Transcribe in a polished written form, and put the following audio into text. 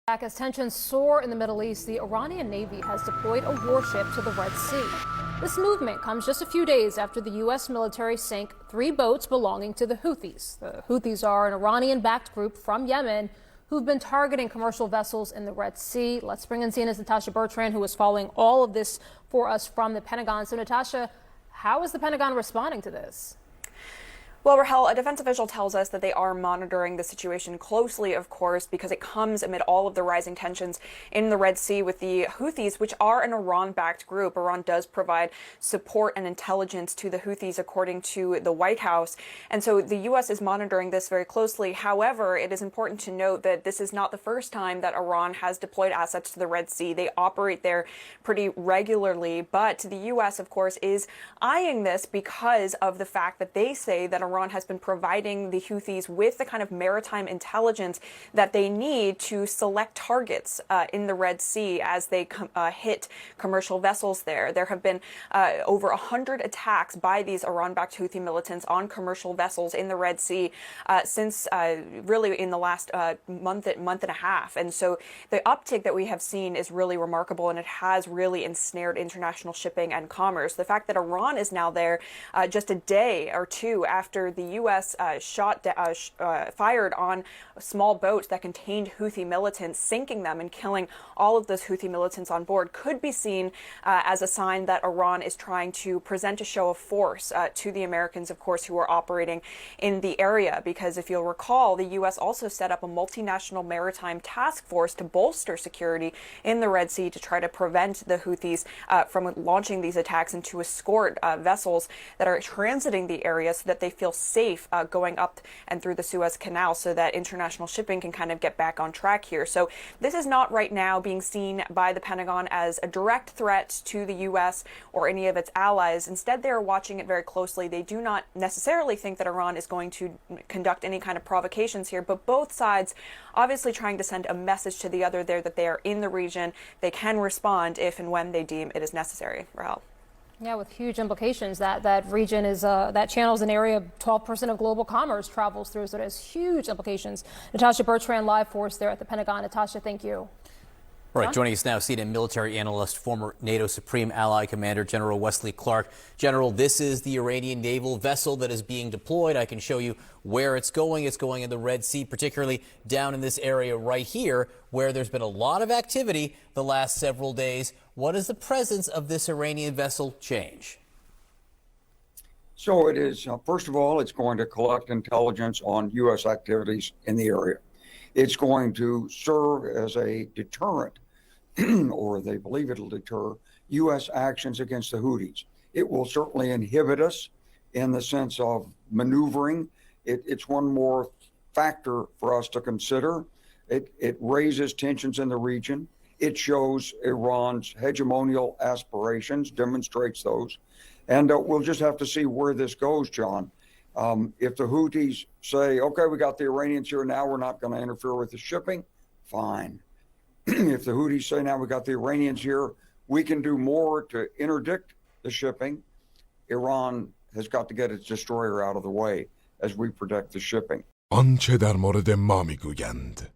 As tensions soar in the Middle East, the Iranian Navy has deployed a warship to the Red Sea. This movement comes just a few days after the U.S. military sank 3 boats belonging to the Houthis. The Houthis are an Iranian-backed group from Yemen who've been targeting commercial vessels in the Red Sea. Let's bring in CNN's Natasha Bertrand, who is following all of this for us from the Pentagon. So, Natasha, how is the Pentagon responding to this? Well, Rahel, a defense official tells us that they are monitoring the situation closely, of course, because it comes amid all of the rising tensions in the Red Sea with the Houthis, which are an Iran-backed group. Iran does provide support and intelligence to the Houthis, according to the White House. And so the U.S. is monitoring this very closely. However, it is important to note that this is not the first time that Iran has deployed assets to the Red Sea. They operate there pretty regularly. But the U.S., of course, is eyeing this because of the fact that they say that Iran has been providing the Houthis with the kind of maritime intelligence that they need to select targets in the Red Sea as they hit commercial vessels there. There have been over 100 attacks by these Iran-backed Houthi militants on commercial vessels in the Red Sea since really in the last month and a half. And so the uptick that we have seen is really remarkable, and it has really ensnared international shipping and commerce. The fact that Iran is now there just a day or two after the U.S. fired on small boats that contained Houthi militants, sinking them and killing all of those Houthi militants on board, could be seen as a sign that Iran is trying to present a show of force to the Americans, of course, who are operating in the area. Because if you'll recall, the U.S. also set up a multinational maritime task force to bolster security in the Red Sea to try to prevent the Houthis from launching these attacks and to escort vessels that are transiting the area so that they feel safe going up and through the Suez Canal, so that international shipping can kind of get back on track here. So this is not right now being seen by the Pentagon as a direct threat to the U.S. or any of its allies. Instead, they are watching it very closely. They do not necessarily think that Iran is going to conduct any kind of provocations here, but both sides obviously trying to send a message to the other there that they are in the region. They can respond if and when they deem it is necessary. Rahel. Yeah, with huge implications. That region is that channel is an area 12% of global commerce travels through, so it has huge implications. Natasha Bertrand, live for us there at the Pentagon. Natasha, thank you. All right, joining us now, CNN military analyst, former NATO Supreme Ally Commander General Wesley Clark. General, this is the Iranian naval vessel that is being deployed. I can show you where it's going. It's going in the Red Sea, particularly down in this area right here, where there's been a lot of activity the last several days. What does the presence of this Iranian vessel change? So it is, first of all, it's going to collect intelligence on U.S. activities in the area. It's going to serve as a deterrent, or they believe it'll deter U.S. actions against the Houthis. It will certainly inhibit us in the sense of maneuvering. It's one more factor for us to consider. It raises tensions in the region. It shows Iran's hegemonial aspirations, demonstrates those. And we'll just have to see where this goes, John. If the Houthis say, okay, we got the Iranians here now, we're not going to interfere with the shipping, fine. If the Houthis say now we got the Iranians here, we can do more to interdict the shipping. Iran has got to get its destroyer out of the way as we protect the shipping. آنچه در مورد ما میگویند